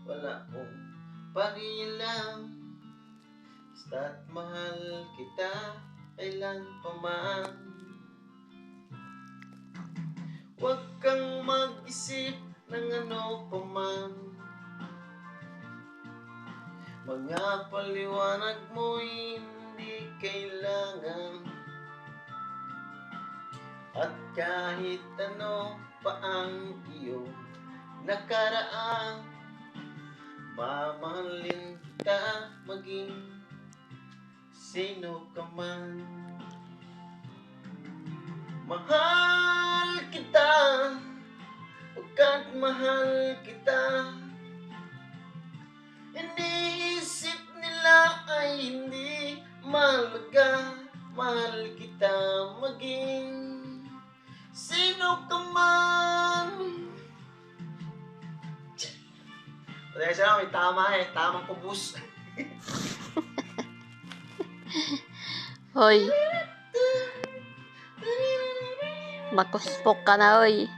wala kong pakialam. Basta't mahal kita kailan pa man. Huwag kang mag-isip ng ano pa man. Mga paliwanag mo'y hindi kailangan. At kahit ano pa ang iyong nakaraan, mamahalin kita maging sino ka man. Mahal kita pagkat mahal kita. Iniisip nila ay hindi mahalaga. Mahal kita maging sino ka man. Pasensya na, may tama tamang kubus. Hoy, makuspok ka na, hoy.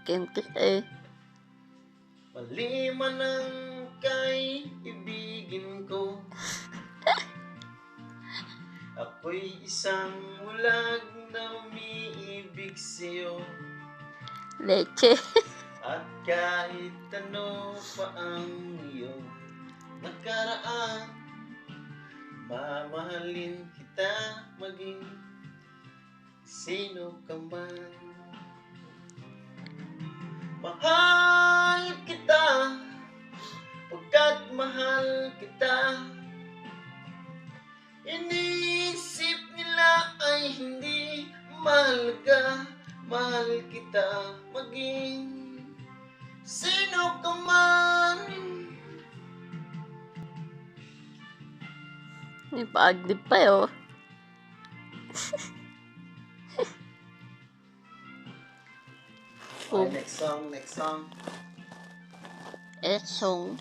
Kintis eh. Mali man ang kaiibigin ko. Ako'y isang mulag na umiibig sa'yo. Leche. At kahit ano pa ang iyong nakaraan, mamahalin kita maging sino ka man. Mahal kita pagkat mahal kita. Iniisip nila ay hindi mahalaga. Mahal kita maging sino ka man. May paagdip pa yun. Okay, next song. Song.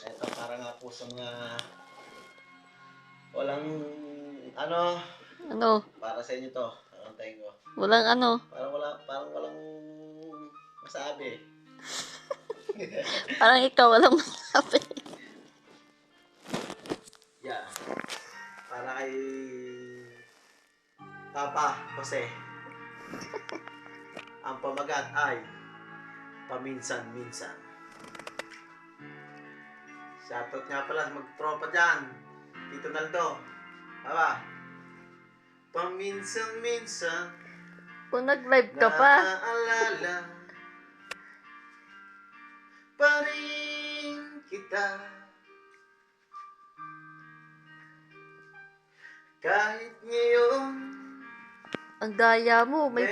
Ito para nga po sa mga walang ano, para sa inyo to. Ang tayo ko. Walang ano. Parang walang masabi. Parang ikaw walang masabi. Yeah. Para kay Papa Jose. Ang pamagat ay paminsan-minsan. Shoutout nga pala magtropa dyan. Tito Naldo. Papa. Paminsan-minsan. Kung nag-live ka pa. Naaalala pa rin kita. Kahit ngayon Ang daya mo. May